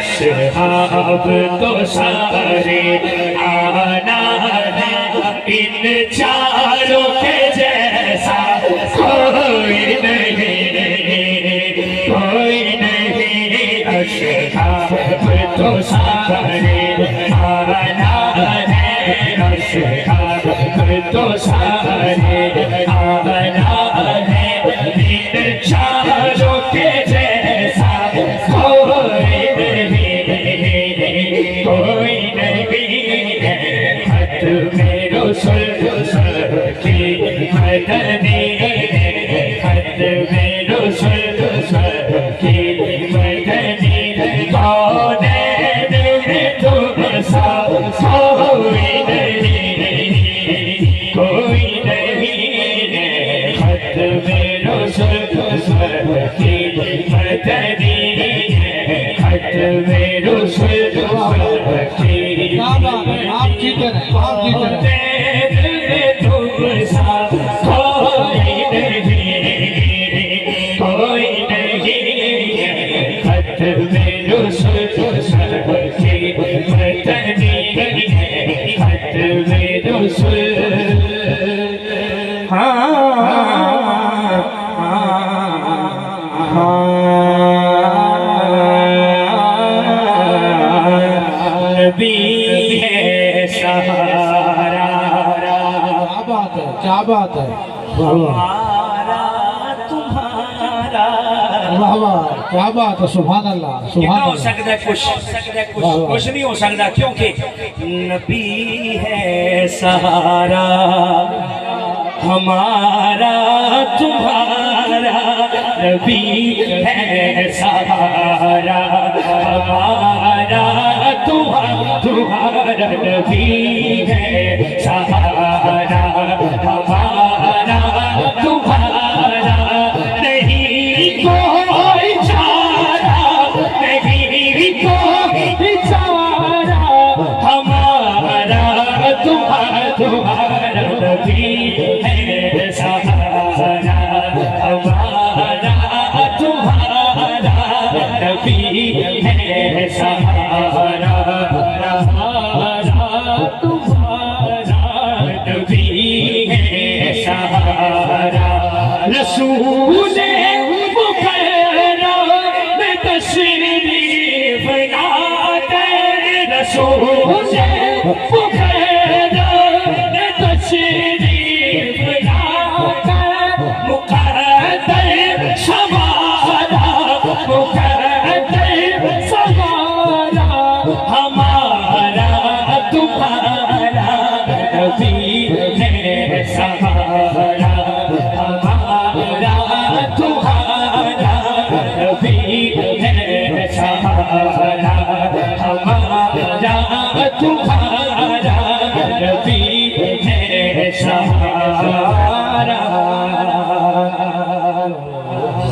असहाब तो सारे आना है इन चारों के जैसा कोई नहीं असहाब तो सारे आना है असहाब तो सारे आना है इन चारों के जैसा कोई नहीं है खत मेरो सुल्तान की मदनी खत मेरो सुल्तान की मदनी कौन तुम सा कोई नहीं है खत मेरो सुल्तान की मदनी खत मेरो सुल्तान की आप जीते रहे, आप जीते रहे। तुम सा कोई नहीं खत मेरो सुल्तान की मदनी खत मेरो नबी है सहारा क्या बात है हमारा तुम्हारा वाह वाह क्या बात है सुभान अल्लाह सुभान हो अल्लाह सकता है कुछ नहीं हो सकता क्योंकि नबी है सहारा हमारा तुम्हारा नबी है सहारा हमारा तुम्हारा नबी है सहारा हमारा तुम्हारा नहीं कोई चारा नहीं कोई चारा हमारा तुम्हारा नबी है सहारा हमारा तुम्हारा नबी है सहारा हमारा तुम्हारा नबी है सहारा रसूल मुकर्रम में तशरीफ लाते रसूल मुकर्रम में तशरीफ लाते मुकद्दर सवारा मुकद्दर सवारा हमारा तुम्हारा नबी है सहारा हमारा तुम्हारा नबी है सहारा हमारा तुम्हारा नबी है सहारा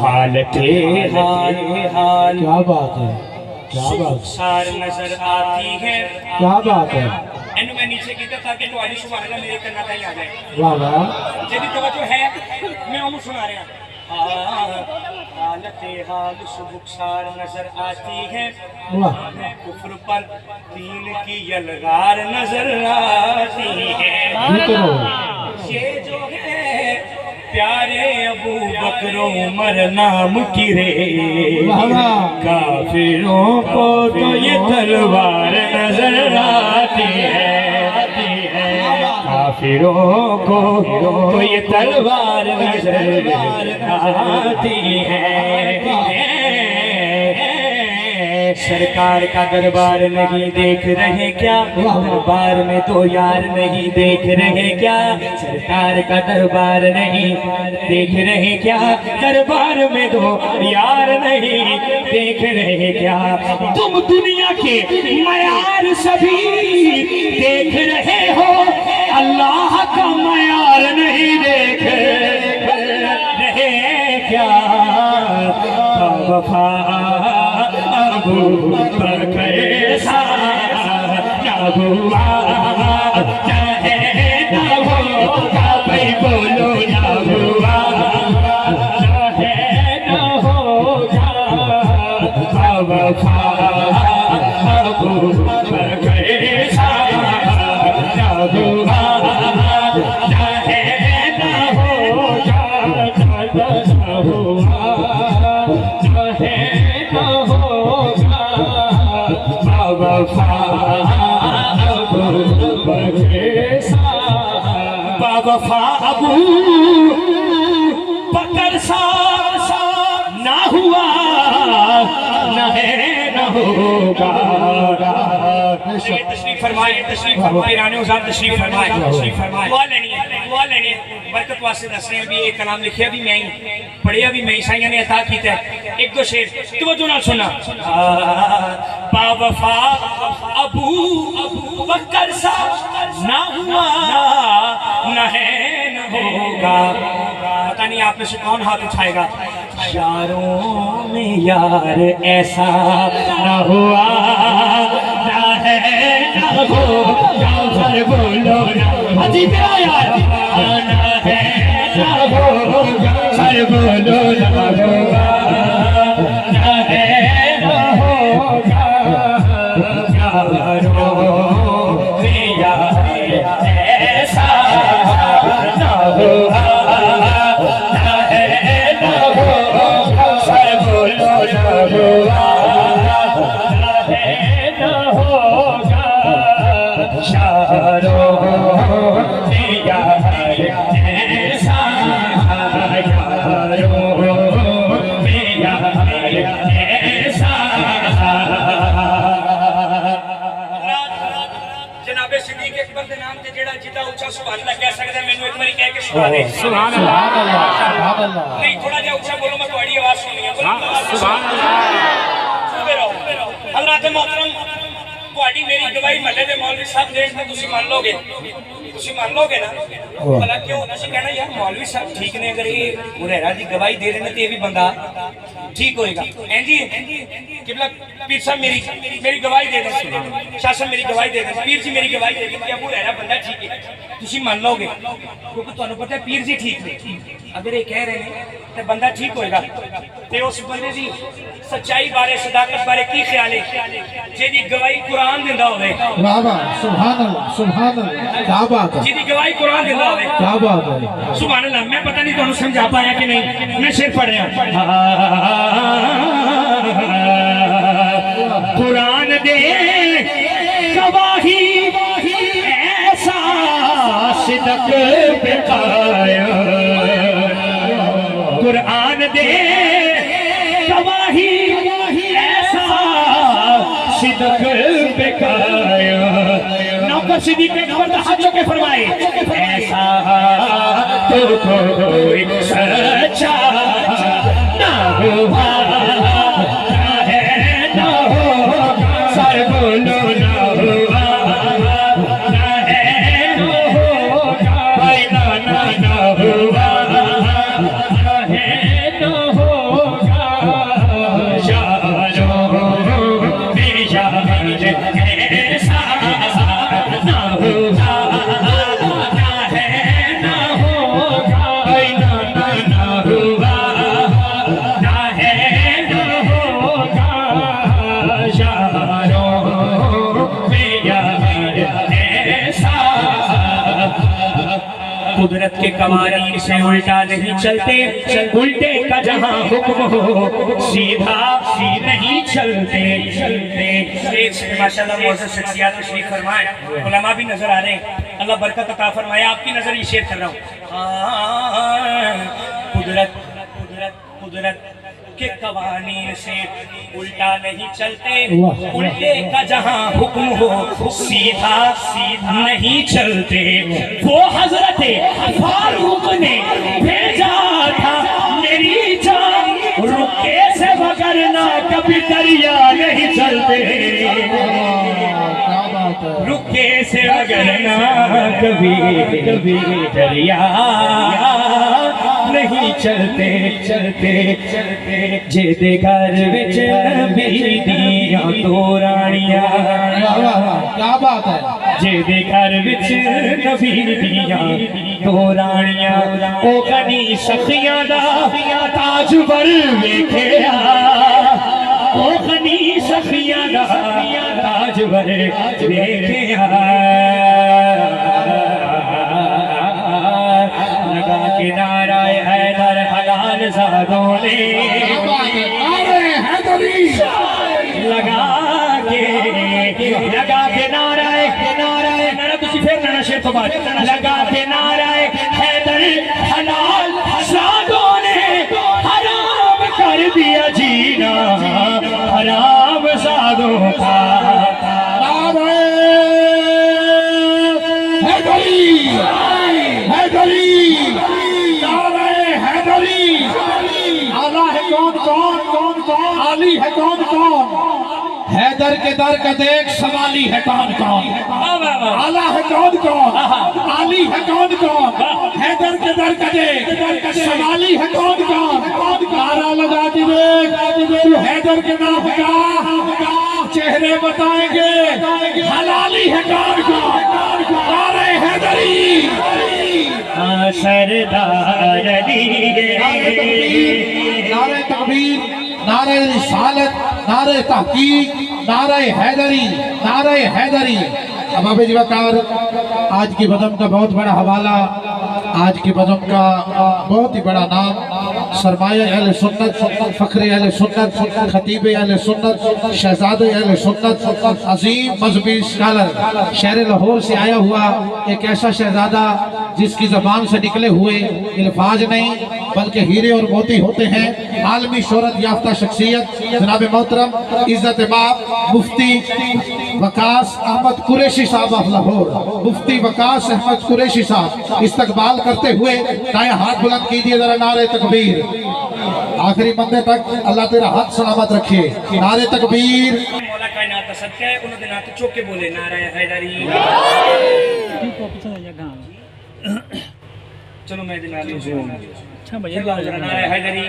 हाल के हाल क्या बात है क्या बात सार नजर आती है क्या बात है एनु मैं नीचे की तरफ ताकि तो आली सुभान अल्लाह मेरे करना कहीं आ जाए वाह वाह जब तवज्जो है मैं उम्र सुना रहा हालत हाल सुबुकसार नजर आती है वाह कुफ्र पर दीन की यलगार नजर आती है जीते रहो ये जो है प्यारे अबू बकर उमर नाम की रे वाह वाह काफिरों को तो ये तलवार नजर आती है काफिरों को ये तलवार नजर आती है सरकार का दरबार नहीं देख रहे क्या दरबार में तो यार नहीं देख रहे क्या सरकार का दरबार नहीं देख रहे क्या दरबार में तो यार नहीं देख रहे क्या तुम दुनिया के मयार सभी देख रहे हो अल्लाह का मयार नहीं देख रहे क्या वफा अबू बकर सा क्या हुआ चाहे ना होगा भाई बोलो ना हुआ चाहे ना होगा वफा अबू बकर सारा हुआ चाहे न होगा चाहे न होगा बावफा अबू बकर बावफा अबू बकर सारा ना हुआ न है न होगा। तशरीफ फरमाए पीराने उज़ाम तशरीफ फरमाए दुआ लेनी है बरकत वास्ते दस रहे हैं भी एक कलाम लिखिया भी मैं ही पढ़िया भी मैं ईसाइया ने अता किया एक दो शेर तवज्जो नाल सुनना। बावफा अबू बकर सा ना हुआ न है न होगा। पता नहीं आप में से कौन हाथ उठाएगा। यारों में यार ऐसा ना हुआ ना है ना होगा। सर बोलो ना अजी मेरा यार ना है ना होगा। सर बोलो ना होगा ना है ना होगा। यारों में यार ऐसा ना हुआ ना है ना होगा। सर बोलो ना होगा ना है ना होगा। यारों में यार ऐसा यारों में यार ऐसा। जनाबे सिद्दीक अकबर के नाम से जेड़ा जिदा ऊंचा सुभान अल्लाह कह सकदा मैनू एक बारी कह के सुना दे। सुभान अल्लाह नहीं थोड़ा जा ऊंचा बोलो मैं तुम्हारी आवाज सुननी है। सुभान अल्लाह सुनते रहो। हज़रात मोहतरम ਤੁਹਾਡੀ मेरी गवाही महल्ले के मौलवी साहब देख के तुसी मान लोगे ना भला क्यों तुसी कहना यार मौलवी साहब ठीक ने अगर ये हुरैरा दी गवाही दे रहे ने तो ये भी बंदा ठीक होएगा। हैं जी किबला पीर साहब मेरी गवाही दे दें शासन मेरी गवाही दे दें पीर जी मेरी गवाही दे दें कि अबू हुरैरा बंदा ठीक है तुसी मान लोगे क्योंकि तुहानू पता है पीर जी ठीक ने अगर ये कह रहे हैं तो बंदा ठीक होएगा। ते उस बंदे दी सच्चाई बारे सदाकत बारे की ख्याल है जेदी गवाही कुरान दिंदा होवे। वाह वाह सुभान अल्लाह क्या बात है। जेदी गवाही कुरान दिंदा होवे क्या बात है। सुभान अल्लाह। मैं पता नहीं तुहानू समझा पाया कि नहीं मैं शेर पढ़ रहा कुरान दे गवाही ऐसा सिदक बेकाया कुरान दे गवाही ऐसा सिदक बेकाया। नौकर सिद्दीक अकबर का हाथ चौके फरमाए ऐसा तो कोई सच्चा ना हुआ ना है ना होगा। सर बोलो ना हुआ ना है ना होगा। भाई ना हुआ ना है ना होगा। यारों में यार ऐसा ना होगा ना है ना होगा। भाई ना हुआ ना है ना होगा। यारों में यार ऐसा। कुदरत के कवानीन से उल्टा नहीं चलते उल्टे का जहां हुक्म हो सीधा नहीं चलते माशाल्लाह मौजूद शख्सियत तशरीफ फरमाए उलमा भी नजर आ रहे हैं अल्लाह बरकत अता फरमाए। आपकी नजर ये शेयर कर रहा हूँ। कुदरत के कवानीन से उल्टा नहीं चलते उल्टे का जहां हुक्म हो सीधा नहीं चलते। वो हजरत फारूक ने भेजा था मेरी जान रुके से वगरना कभी दरिया नहीं चलते। रुके से वगरना कभी दरिया नहीं चलते जेदे घर विच नबी दियां दो रानियां। क्या बात है। जेदे घर विच नबी दियां दो रानियां ओ कनी सखियां दा ताजवर वेखिया ओ कनी सखियां दा आज भर देखे लगा किनारा हैदर हलाल साधों ने नारे हैदरी लगा के नाराए नारा तुसी फिर नारा शेर तो बात लगा के नाराए हैदर हलाल साधों ने हराम कर दिया जीना हराम साधों का नारे हैदरी हैदरी नारे हैदरी आला है कौन आली है कौन हैदर के दर का देख सवाली है कौन आला है कौन आली है कौन हैदर के दर का देख सवाली है कौन नारा लगा के देख तू हैदर के नाम का चेहरे बताएंगे हलाली है कौन नारे हैदरी सरदार अली नारे तकबीर नारे रिसालत नारे तहकीक नारे हैदरी अब अबे जी वकार आज की बदम का बहुत बड़ा हवाला आज की बदम का बहुत ही बड़ा नाम सरमाया अहले सुन्नत फखरे अहले सुन्नत खतीब अहले सुन्नत शहजादे अहले सुन्नत अजीम मजहबी स्कॉलर शहर लाहौर से आया हुआ एक ऐसा शहजादा जिसकी जबान से निकले हुए अल्फाज नहीं बल्कि हीरे और मोती होते हैं आलमी शोहरत याफ्ता शख्सियत जनाब मोहतरम इज्जत बाप मुफ्ती वकास अहमद कुरैशी साहब ऑफ लाहौर मुफ्ती वकास अहमद कुरैशी साहब इस्तकबाल करते हुए दाएं हाथ बुलंद कीजिए जरा नारे तकबीर आखिरी बंदे तक अल्लाह तेरा हाथ सलामत रखे नारे तकबीर मौला कायनात का सदका है उन्होंने नात चौक के बोले नारा हैदरी चलो मैं दिन अच्छा भैया नारा हैदरी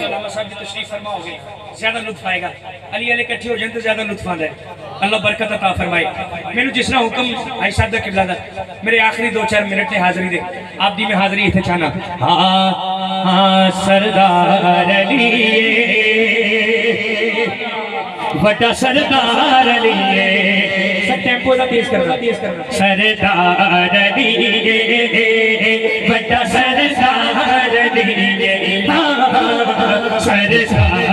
अल्लाह साहब जी तशरीफ फरमाओगे ज्यादा लुत्फ आएगा अली अली इकट्ठे हो जाए तो ज्यादा लुत्फ आंदा है अल्लाह बरकत अता फरमाए मैनू जिसना हुक्म आई साहब दा किबला दा मेरे आखिरी 2-4 मिनट ने हाजिरी दे आप दी में हाजिरी इथे चाहना हाँ सरदार अली बड़ा सरदार अली सब टेम्पो दा तेज करना सरदार अली बड़ा सरदार अली सरदार